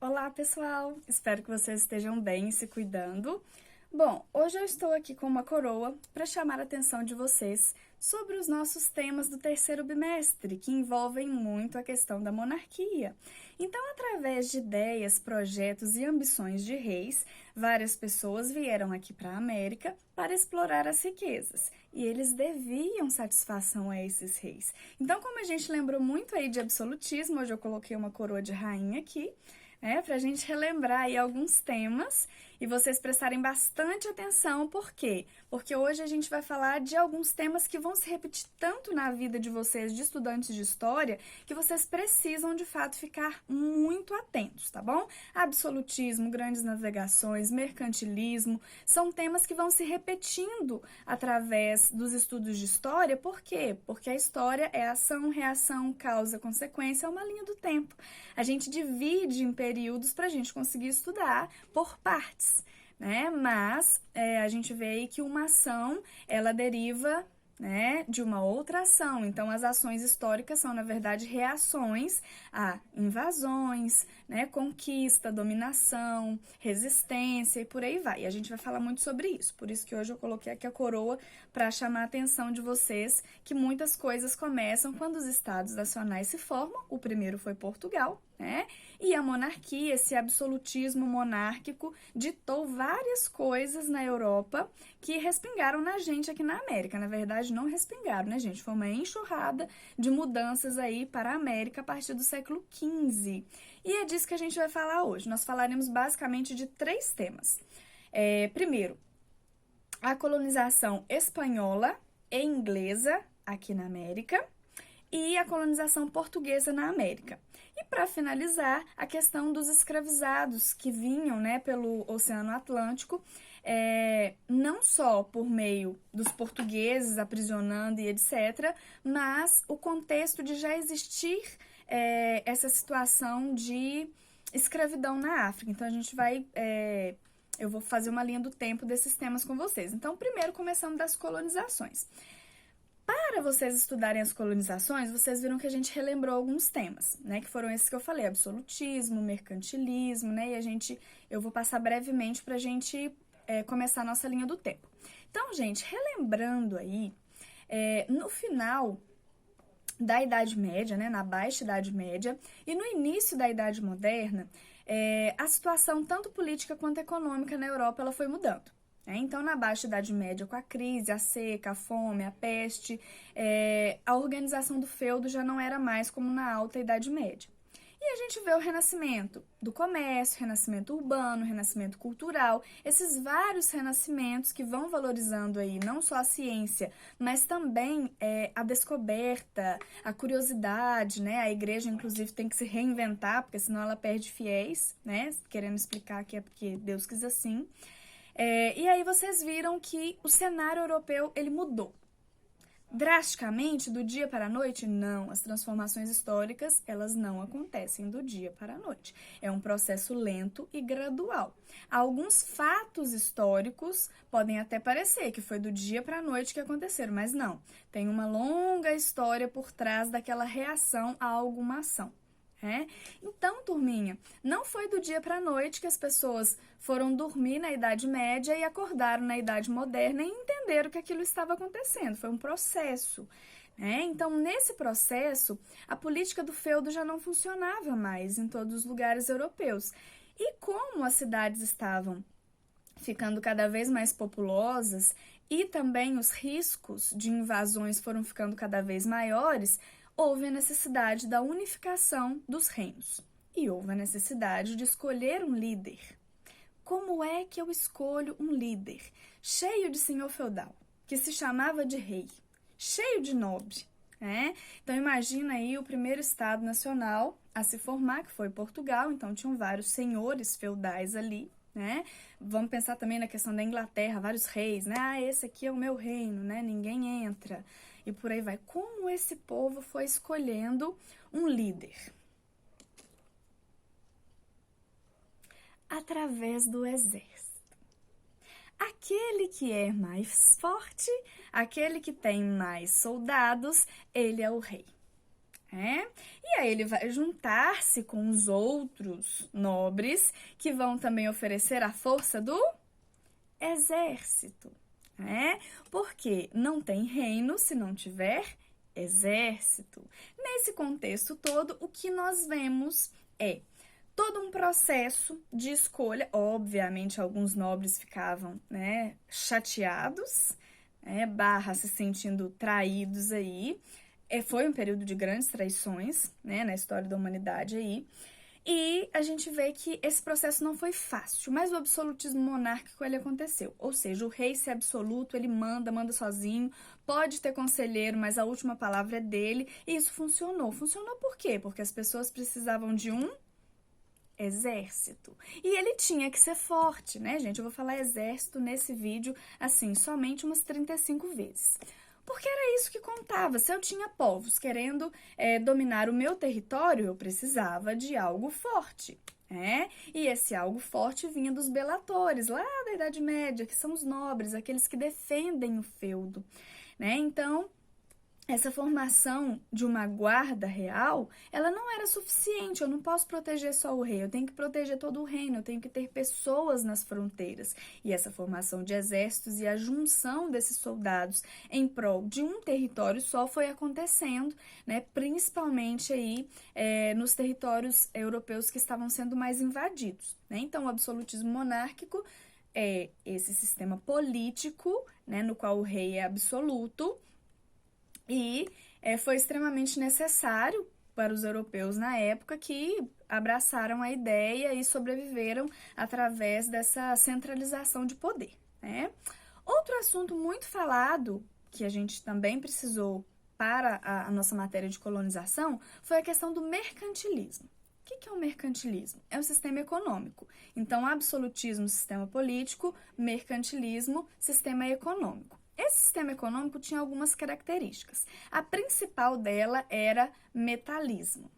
Olá, pessoal! Espero que vocês estejam bem e se cuidando. Bom, hoje eu estou aqui com uma coroa para chamar a atenção de vocês sobre os nossos temas do terceiro bimestre, que envolvem muito a questão da monarquia. Então, através de ideias, projetos e ambições de reis, várias pessoas vieram aqui para a América para explorar as riquezas, e eles deviam satisfação a esses reis. Então, como a gente lembrou muito aí de absolutismo, hoje eu coloquei uma coroa de rainha aqui, para a gente relembrar aí alguns temas e vocês prestarem bastante atenção. Por quê? Porque hoje a gente vai falar de alguns temas que vão se repetir tanto na vida de vocês, de estudantes de história, que vocês precisam, de fato, ficar muito atentos, tá bom? Absolutismo, grandes navegações, mercantilismo, são temas que vão se repetindo através dos estudos de história. Por quê? Porque a história é ação, reação, causa, consequência, é uma linha do tempo. A gente divide em períodos para a gente conseguir estudar por partes, né? Mas a gente vê aí que uma ação, ela deriva, né, de uma outra ação. Então, as ações históricas são, na verdade, reações a invasões, né, conquista, dominação, resistência e por aí vai. E a gente vai falar muito sobre isso. Por isso que hoje eu coloquei aqui a coroa para chamar a atenção de vocês que muitas coisas começam quando os estados nacionais se formam. O primeiro foi Portugal, né? E a monarquia, esse absolutismo monárquico, ditou várias coisas na Europa que respingaram na gente aqui na América. Na verdade, não respingaram, né, gente? Foi uma enxurrada de mudanças aí para a América a partir do século XV. E é disso que a gente vai falar hoje. Nós falaremos basicamente de três temas. Primeiro, a colonização espanhola e inglesa aqui na América e a colonização portuguesa na América. E para finalizar, a questão dos escravizados que vinham, né, pelo Oceano Atlântico, não só por meio dos portugueses aprisionando e etc., mas o contexto de já existir essa situação de escravidão na África. Então, a gente vai... eu vou fazer uma linha do tempo desses temas com vocês. Então, primeiro, começando das colonizações. Para vocês estudarem as colonizações, vocês viram que a gente relembrou alguns temas, né? Que foram esses que eu falei, absolutismo, mercantilismo, né? E eu vou passar brevemente para a gente começar a nossa linha do tempo. Então, gente, relembrando aí, no final da Idade Média, né? Na Baixa Idade Média e no início da Idade Moderna, a situação tanto política quanto econômica na Europa ela foi mudando. Então, na Baixa Idade Média, com a crise, a seca, a fome, a peste, a organização do feudo já não era mais como na Alta Idade Média. E a gente vê o renascimento do comércio, renascimento urbano, renascimento cultural, esses vários renascimentos que vão valorizando aí não só a ciência, mas também a descoberta, a curiosidade, né? A igreja, inclusive, tem que se reinventar, porque senão ela perde fiéis, né? Querendo explicar que é porque Deus quis assim. E aí vocês viram que o cenário europeu ele mudou. Drasticamente, do dia para a noite? Não. As transformações históricas, elas não acontecem do dia para a noite. É um processo lento e gradual. Alguns fatos históricos podem até parecer que foi do dia para a noite que aconteceram, mas não. Tem uma longa história por trás daquela reação a alguma ação. Então, turminha, não foi do dia para a noite que as pessoas foram dormir na Idade Média e acordaram na Idade Moderna e entenderam que aquilo estava acontecendo. Foi um processo. Então, nesse processo, a política do feudo já não funcionava mais em todos os lugares europeus. E como as cidades estavam ficando cada vez mais populosas e também os riscos de invasões foram ficando cada vez maiores, houve a necessidade da unificação dos reinos e houve a necessidade de escolher um líder. Como é que eu escolho um líder? Cheio de senhor feudal, que se chamava de rei, cheio de nobre. Então, imagina aí o primeiro estado nacional a se formar, que foi Portugal, então tinham vários senhores feudais ali. Vamos pensar também na questão da Inglaterra, vários reis, esse aqui é o meu reino, ninguém entra. E por aí vai. Como esse povo foi escolhendo um líder? Através do exército. Aquele que é mais forte, aquele que tem mais soldados, ele é o rei. né? E aí ele vai juntar-se com os outros nobres que vão também oferecer a força do exército, né? Porque não tem reino se não tiver exército. Nesse contexto todo, o que nós vemos é todo um processo de escolha. Obviamente, alguns nobres ficavam, né, chateados, barra se sentindo traídos aí. Foi um período de grandes traições, né, na história da humanidade aí. E a gente vê que esse processo não foi fácil, mas o absolutismo monárquico ele aconteceu. Ou seja, o rei ser absoluto, ele manda sozinho, pode ter conselheiro, mas a última palavra é dele, e isso funcionou. Funcionou por quê? Porque as pessoas precisavam de um exército. E ele tinha que ser forte, né, gente? Eu vou falar exército nesse vídeo, assim, somente umas 35 vezes. Porque era isso que contava. Se eu tinha povos querendo dominar o meu território, eu precisava de algo forte, né? E esse algo forte vinha dos belatores, lá da Idade Média, que são os nobres, aqueles que defendem o feudo, né? Então, essa formação de uma guarda real, ela não era suficiente. Eu não posso proteger só o rei, eu tenho que proteger todo o reino, eu tenho que ter pessoas nas fronteiras. E essa formação de exércitos e a junção desses soldados em prol de um território só foi acontecendo, né? Principalmente aí nos territórios europeus que estavam sendo mais invadidos, né? Então, o absolutismo monárquico é esse sistema político, né, no qual o rei é absoluto. E foi extremamente necessário para os europeus na época que abraçaram a ideia e sobreviveram através dessa centralização de poder, né? Outro assunto muito falado, que a gente também precisou para a nossa matéria de colonização, foi a questão do mercantilismo. O que é o mercantilismo? É um sistema econômico. Então, absolutismo, sistema político, mercantilismo, sistema econômico. Esse sistema econômico tinha algumas características. A principal dela era metalismo,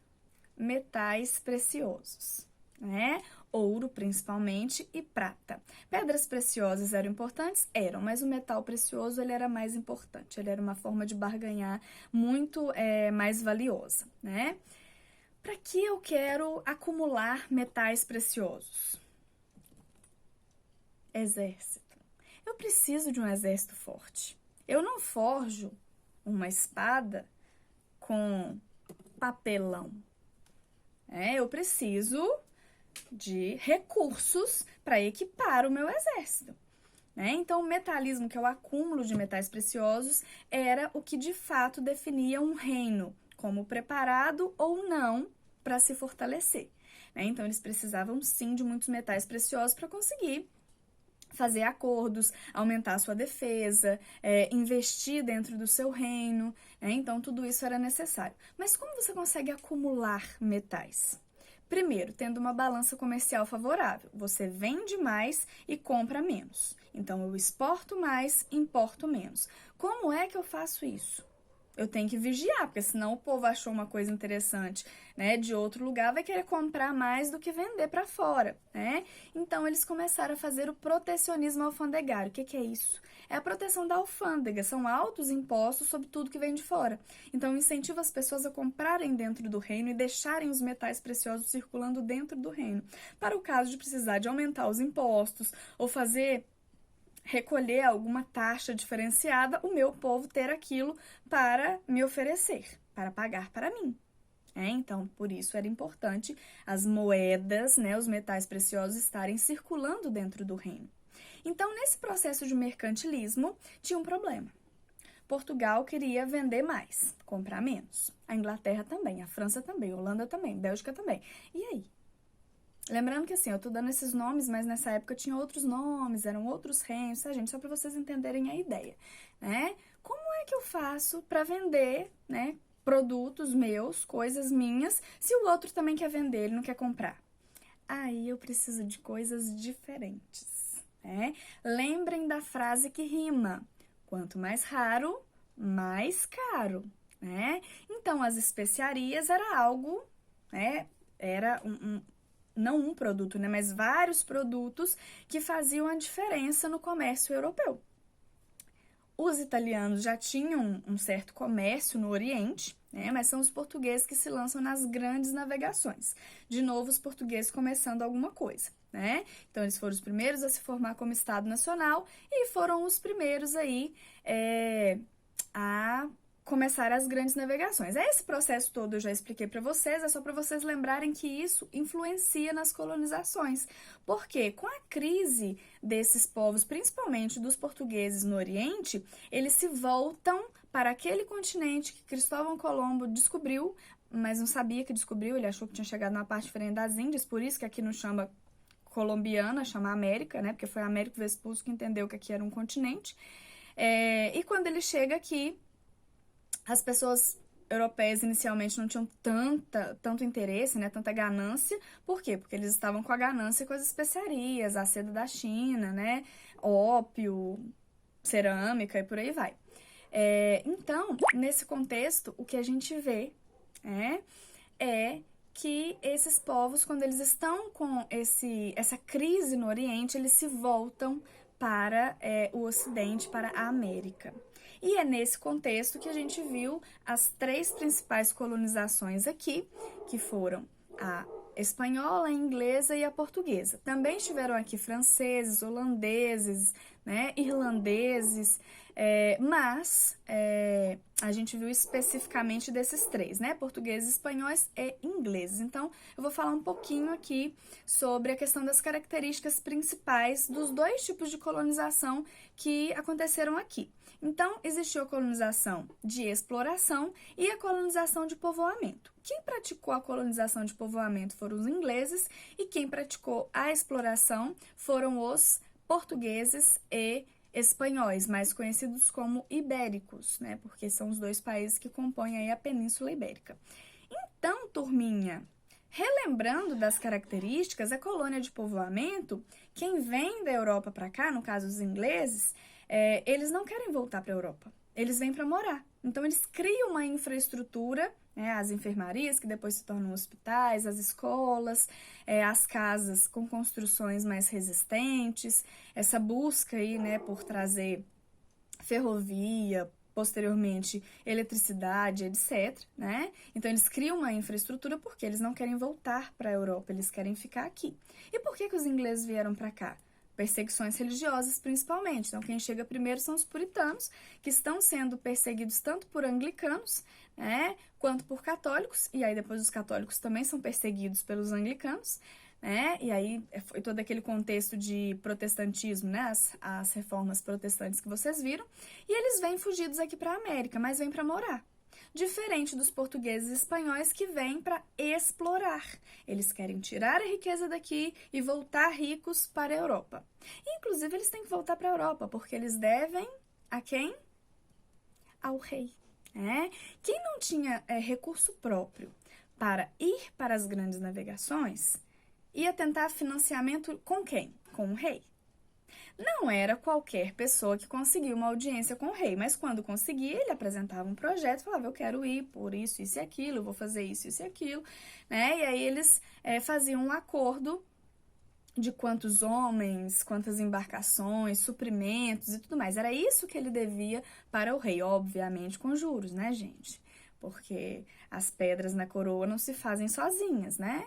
metais preciosos, né? Ouro, principalmente, e prata. Pedras preciosas eram importantes? Eram, mas o metal precioso ele era mais importante. Ele era uma forma de barganhar muito mais valiosa, né? Para que eu quero acumular metais preciosos? Exército. Eu preciso de um exército forte. Eu não forjo uma espada com papelão. Eu preciso de recursos para equipar o meu exército. Então, o metalismo, que é o acúmulo de metais preciosos, era o que de fato definia um reino como preparado ou não para se fortalecer. Então, eles precisavam sim de muitos metais preciosos para conseguir fazer acordos, aumentar a sua defesa, investir dentro do seu reino, então tudo isso era necessário. Mas como você consegue acumular metais? Primeiro, tendo uma balança comercial favorável. Você vende mais e compra menos. Então, eu exporto mais, importo menos. Como é que eu faço isso? Eu tenho que vigiar, porque senão o povo achou uma coisa interessante, né, de outro lugar, vai querer comprar mais do que vender para fora, né? Então, eles começaram a fazer o protecionismo alfandegário. O que é isso? É a proteção da alfândega, são altos impostos sobre tudo que vem de fora. Então, incentiva as pessoas a comprarem dentro do reino e deixarem os metais preciosos circulando dentro do reino. Para o caso de precisar de aumentar os impostos ou recolher alguma taxa diferenciada, o meu povo ter aquilo para me oferecer, para pagar para mim. Então, por isso era importante as moedas, né, os metais preciosos estarem circulando dentro do reino. Então, nesse processo de mercantilismo, tinha um problema. Portugal queria vender mais, comprar menos. A Inglaterra também, a França também, a Holanda também, a Bélgica também. E aí? Lembrando que assim, eu tô dando esses nomes, mas nessa época tinha outros nomes, eram outros reinos, tá, gente? Só para vocês entenderem a ideia, né? Como é que eu faço para vender, né, produtos meus, coisas minhas, se o outro também quer vender, ele não quer comprar? Aí eu preciso de coisas diferentes, né? Lembrem da frase que rima: quanto mais raro, mais caro, né? Então, as especiarias era algo, né? Era não um produto, né, mas vários produtos que faziam a diferença no comércio europeu. Os italianos já tinham um certo comércio no Oriente, né? Mas são os portugueses que se lançam nas grandes navegações. De novo, os portugueses começando alguma coisa, né? Então, eles foram os primeiros a se formar como Estado Nacional e foram os primeiros aí a começar as grandes navegações. Esse processo todo eu já expliquei para vocês, é só para vocês lembrarem que isso influencia nas colonizações. Porque com a crise desses povos, principalmente dos portugueses no Oriente, eles se voltam para aquele continente que Cristóvão Colombo descobriu, mas não sabia que descobriu, ele achou que tinha chegado numa parte diferente das Índias, por isso que aqui não chama colombiana, chama América, né? Porque foi Américo Vespucci que entendeu que aqui era um continente. E quando ele chega aqui, as pessoas europeias inicialmente não tinham tanto interesse, né, tanta ganância. Por quê? Porque eles estavam com a ganância com as especiarias, a seda da China, né, ópio, cerâmica e por aí vai. Então, nesse contexto, o que a gente vê é que esses povos, quando eles estão com essa crise no Oriente, eles se voltam para o Ocidente, para a América. E é nesse contexto que a gente viu as 3 principais colonizações aqui, que foram a espanhola, a inglesa e a portuguesa. Também estiveram aqui franceses, holandeses, né, irlandeses, mas a gente viu especificamente desses 3, né, portugueses, espanhóis e ingleses. Então, eu vou falar um pouquinho aqui sobre a questão das características principais dos 2 tipos de colonização que aconteceram aqui. Então, existiu a colonização de exploração e a colonização de povoamento. Quem praticou a colonização de povoamento foram os ingleses e quem praticou a exploração foram os portugueses e espanhóis, mais conhecidos como ibéricos, né? Porque são os 2 países que compõem aí a Península Ibérica. Então, turminha, relembrando das características, a colônia de povoamento, quem vem da Europa para cá, no caso os ingleses, eles não querem voltar para a Europa, eles vêm para morar. Então, eles criam uma infraestrutura, né, as enfermarias, que depois se tornam hospitais, as escolas, as casas com construções mais resistentes, essa busca aí, né, por trazer ferrovia, posteriormente eletricidade, etc, né? Então, eles criam uma infraestrutura porque eles não querem voltar para a Europa, eles querem ficar aqui. E por que os ingleses vieram para cá? Perseguições religiosas, principalmente. Então, quem chega primeiro são os puritanos, que estão sendo perseguidos tanto por anglicanos, né, quanto por católicos, e aí depois os católicos também são perseguidos pelos anglicanos, né, e aí foi todo aquele contexto de protestantismo, né, as reformas protestantes que vocês viram, e eles vêm fugidos aqui para a América, mas vêm para morar. Diferente dos portugueses e espanhóis que vêm para explorar. Eles querem tirar a riqueza daqui e voltar ricos para a Europa. Inclusive, eles têm que voltar para a Europa, porque eles devem a quem? Ao rei. Quem não tinha recurso próprio para ir para as grandes navegações, ia tentar financiamento com quem? Com o rei. Não era qualquer pessoa que conseguia uma audiência com o rei, mas quando conseguia, ele apresentava um projeto, falava, eu quero ir por isso, isso e aquilo, eu vou fazer isso, isso e aquilo, né? E aí eles faziam um acordo de quantos homens, quantas embarcações, suprimentos e tudo mais. Era isso que ele devia para o rei, obviamente com juros, né, gente? Porque as pedras na coroa não se fazem sozinhas, né?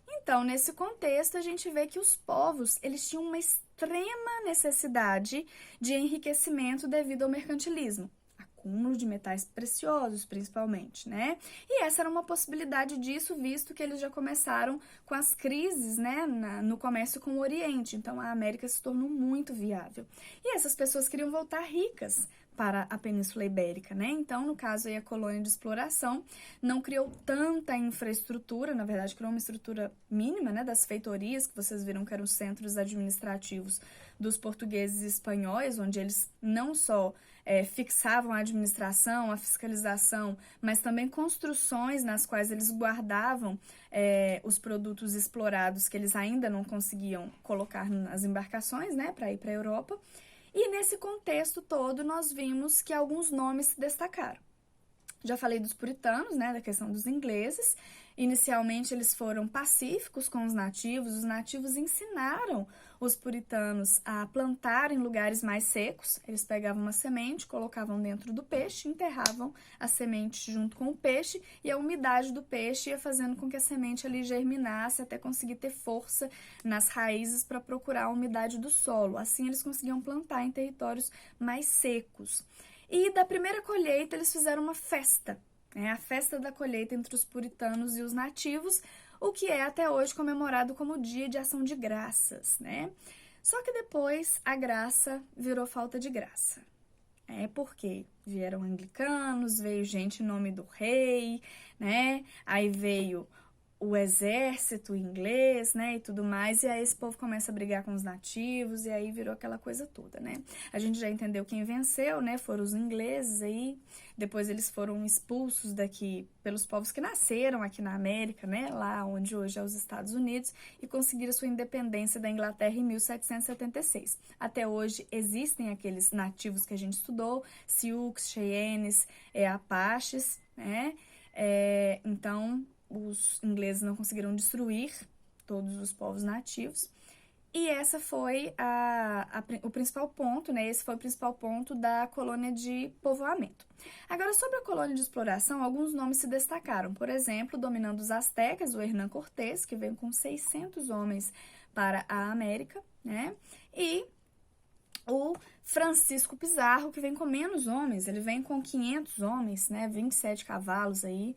Então, nesse contexto, a gente vê que os povos, eles tinham uma extrema necessidade de enriquecimento devido ao mercantilismo. Acúmulo de metais preciosos, principalmente, né? E essa era uma possibilidade disso, visto que eles já começaram com as crises, né, no comércio com o Oriente. Então, a América se tornou muito viável. E essas pessoas queriam voltar ricas para a Península Ibérica, né? Então, no caso aí, a colônia de exploração não criou tanta infraestrutura, na verdade, criou uma estrutura mínima, né, das feitorias, que vocês viram que eram os centros administrativos dos portugueses e espanhóis, onde eles não só fixavam a administração, a fiscalização, mas também construções nas quais eles guardavam os produtos explorados que eles ainda não conseguiam colocar nas embarcações, né, para ir para a Europa. E nesse contexto todo, nós vimos que alguns nomes se destacaram. Já falei dos puritanos, né, da questão dos ingleses, Inicialmente, eles foram pacíficos com os nativos ensinaram os puritanos a plantar em lugares mais secos. Eles pegavam uma semente, colocavam dentro do peixe, enterravam a semente junto com o peixe e a umidade do peixe ia fazendo com que a semente ali germinasse até conseguir ter força nas raízes para procurar a umidade do solo. Assim, eles conseguiam plantar em territórios mais secos. E da primeira colheita, eles fizeram uma festa. A festa da colheita entre os puritanos e os nativos, o que é até hoje comemorado como Dia de Ação de Graças, né? Só que depois a graça virou falta de graça. Porque vieram anglicanos, veio gente em nome do rei, né? Aí veio o exército inglês, né, e tudo mais, e aí esse povo começa a brigar com os nativos, e aí virou aquela coisa toda, né. A gente já entendeu quem venceu, né, foram os ingleses aí, depois eles foram expulsos daqui pelos povos que nasceram aqui na América, né, lá onde hoje é os Estados Unidos, e conseguiram sua independência da Inglaterra em 1776. Até hoje existem aqueles nativos que a gente estudou, Sioux, Cheyennes, Apaches, né, então os ingleses não conseguiram destruir todos os povos nativos. E essa foi o principal ponto, né? Esse foi o principal ponto da colônia de povoamento. Agora, sobre a colônia de exploração, alguns nomes se destacaram. Por exemplo, dominando os astecas, o Hernán Cortés, que veio com 600 homens para a América, né? E o Francisco Pizarro, que vem com menos homens, ele vem com 500 homens, né? 27 cavalos aí,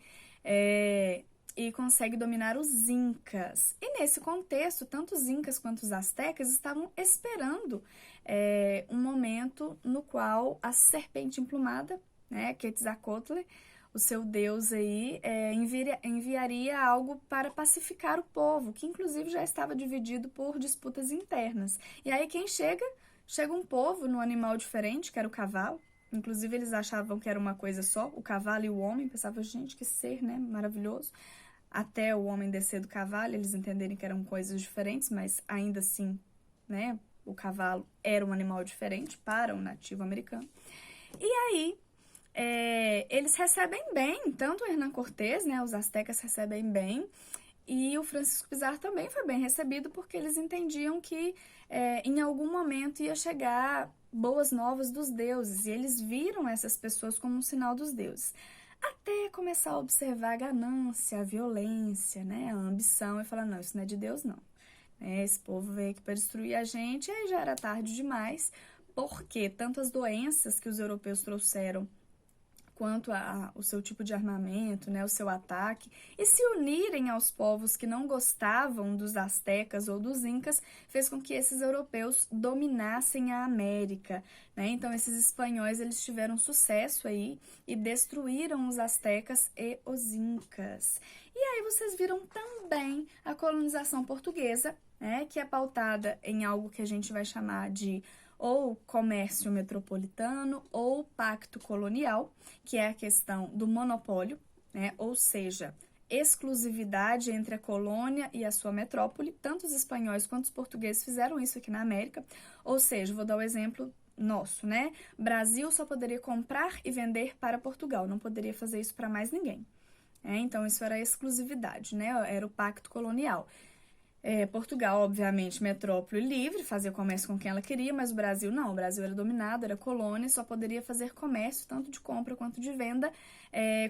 e consegue dominar os incas. E nesse contexto, tanto os incas quanto os astecas estavam esperando um momento no qual a serpente emplumada, né, Quetzalcóatl, o seu deus aí, enviaria algo para pacificar o povo, que inclusive já estava dividido por disputas internas. E aí quem chega? Chega um povo num animal diferente, que era o cavalo. Inclusive eles achavam que era uma coisa só, o cavalo e o homem. Pensavam, gente, que ser, né, maravilhoso. Até o homem descer do cavalo, eles entenderem que eram coisas diferentes, mas ainda assim, né, o cavalo era um animal diferente para o nativo americano. E aí, eles recebem bem, tanto o Hernán Cortés, né, os astecas recebem bem, e o Francisco Pizarro também foi bem recebido, porque eles entendiam que em algum momento ia chegar boas novas dos deuses, e eles viram essas pessoas como um sinal dos deuses. Até começar a observar a ganância, a violência, né, a ambição, e falar, não, isso não é de Deus, não. Esse povo veio aqui para destruir a gente, e aí já era tarde demais, porque tanto as doenças que os europeus trouxeram, quanto o seu tipo de armamento, né, o seu ataque, e se unirem aos povos que não gostavam dos astecas ou dos incas, fez com que esses europeus dominassem a América, né? Então, esses espanhóis, eles tiveram sucesso aí e destruíram os astecas e os incas. E aí vocês viram também a colonização portuguesa, né, que é pautada em algo que a gente vai chamar de ou comércio metropolitano ou pacto colonial, que é a questão do monopólio, né? Ou seja, exclusividade entre a colônia e a sua metrópole. Tanto os espanhóis quanto os portugueses fizeram isso aqui na América. Ou seja, vou dar o exemplo nosso, né? Brasil só poderia comprar e vender para Portugal, não poderia fazer isso para mais ninguém. Então, isso era a exclusividade, né? Era o pacto colonial. Portugal, obviamente, metrópole livre, fazia comércio com quem ela queria, mas o Brasil não. O Brasil era dominado, era colônia, só poderia fazer comércio, tanto de compra quanto de venda,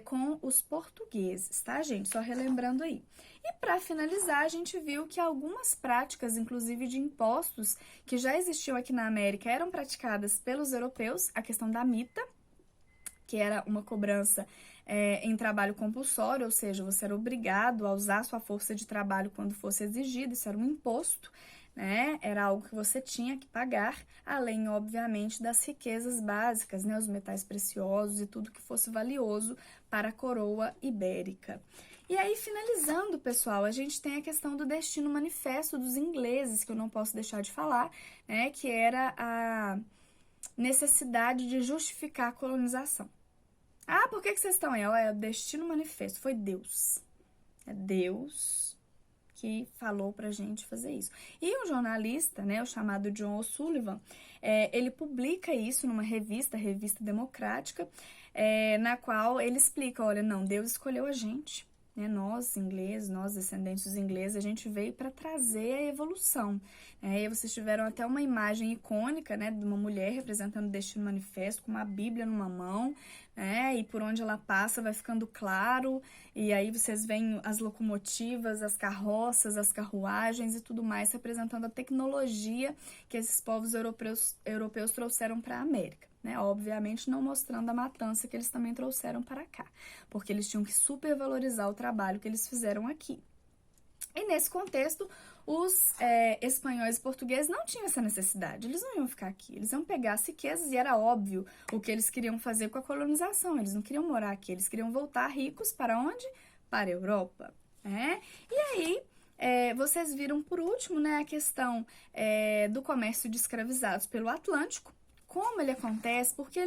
com os portugueses, tá, gente? Só relembrando aí. E para finalizar, a gente viu que algumas práticas, inclusive de impostos, que já existiam aqui na América, eram praticadas pelos europeus, a questão da mita, que era uma cobrança em trabalho compulsório, ou seja, você era obrigado a usar sua força de trabalho quando fosse exigido, isso era um imposto, né? Era algo que você tinha que pagar, além, obviamente, das riquezas básicas, né? Os metais preciosos e tudo que fosse valioso para a coroa ibérica. E aí, finalizando, pessoal, a gente tem a questão do destino manifesto dos ingleses, que eu não posso deixar de falar, né? Que era a necessidade de justificar a colonização. Ah, por que vocês estão aí? É o destino manifesto, foi Deus. É Deus que falou pra gente fazer isso. E um jornalista, né, o chamado John O'Sullivan, ele publica isso numa revista democrática, na qual ele explica, olha, não, Deus escolheu a gente, né? Nós, ingleses, nós, descendentes dos ingleses, a gente veio para trazer a evolução. E vocês tiveram até uma imagem icônica, né, de uma mulher representando o Destino Manifesto, com uma Bíblia numa mão, e por onde ela passa vai ficando claro, e aí vocês veem as locomotivas, as carroças, as carruagens e tudo mais, representando a tecnologia que esses povos europeus trouxeram para a América. Obviamente não mostrando a matança que eles também trouxeram para cá, porque eles tinham que supervalorizar o trabalho que eles fizeram aqui. E nesse contexto, os espanhóis e portugueses não tinham essa necessidade, eles não iam ficar aqui, eles iam pegar as riquezas e era óbvio o que eles queriam fazer com a colonização, eles não queriam morar aqui, eles queriam voltar ricos para onde? Para a Europa. E aí, vocês viram por último, a questão do comércio de escravizados pelo Atlântico, como ele acontece, por que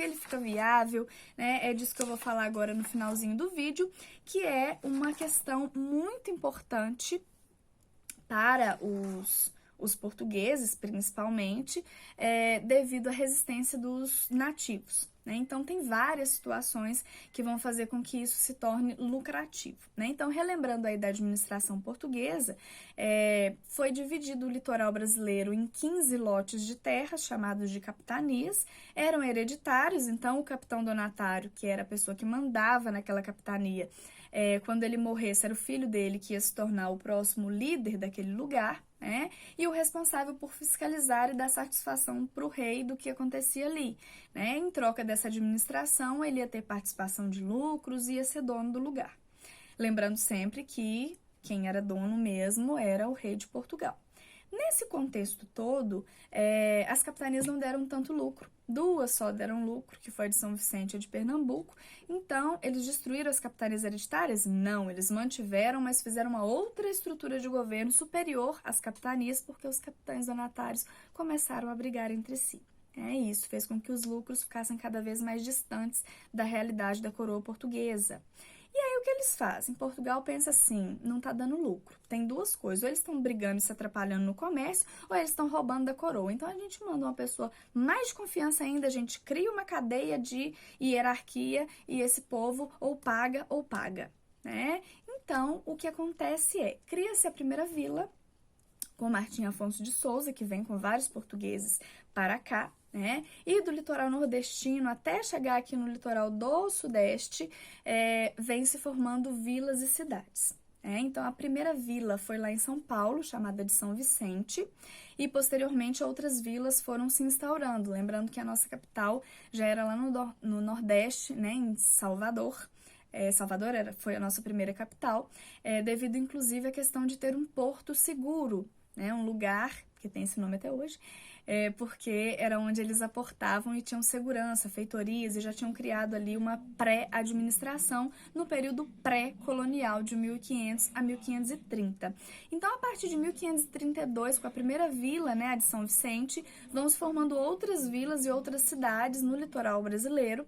ele fica viável, é disso que eu vou falar agora no finalzinho do vídeo, que é uma questão muito importante para os portugueses, principalmente, devido à resistência dos nativos. Então, tem várias situações que vão fazer com que isso se torne lucrativo. Então, relembrando aí da administração portuguesa, foi dividido o litoral brasileiro em 15 lotes de terras, chamados de capitanias, eram hereditários, então o capitão donatário, que era a pessoa que mandava naquela capitania, quando ele morresse, era o filho dele que ia se tornar o próximo líder daquele lugar, e o responsável por fiscalizar e dar satisfação para o rei do que acontecia ali. Em troca dessa administração, ele ia ter participação de lucros e ia ser dono do lugar. Lembrando sempre que quem era dono mesmo era o rei de Portugal. Nesse contexto todo, as capitanias não deram tanto lucro. 2 só deram lucro, que foi a de São Vicente e a de Pernambuco. Então, eles destruíram as capitanias hereditárias? Não, eles mantiveram, mas fizeram uma outra estrutura de governo superior às capitanias, porque os capitães donatários começaram a brigar entre si. Isso fez com que os lucros ficassem cada vez mais distantes da realidade da coroa portuguesa. E aí, o que eles fazem? Portugal pensa assim, não tá dando lucro. Tem 2 coisas, ou eles estão brigando e se atrapalhando no comércio, ou eles estão roubando da coroa. Então, a gente manda uma pessoa mais de confiança ainda, a gente cria uma cadeia de hierarquia e esse povo ou paga ou paga, Então, o que acontece cria-se a primeira vila, com Martim Afonso de Souza, que vem com vários portugueses para cá, e do litoral nordestino até chegar aqui no litoral do sudeste, vem se formando vilas e cidades. Então, a primeira vila foi lá em São Paulo, chamada de São Vicente, e posteriormente outras vilas foram se instaurando. Lembrando que a nossa capital já era lá no Nordeste, em Salvador. Salvador foi a nossa primeira capital, devido inclusive à questão de ter um porto seguro, um lugar que tem esse nome até hoje, porque era onde eles aportavam e tinham segurança, feitorias, e já tinham criado ali uma pré-administração no período pré-colonial de 1500 a 1530. Então, a partir de 1532, com a primeira vila, a de São Vicente, vão se formando outras vilas e outras cidades no litoral brasileiro,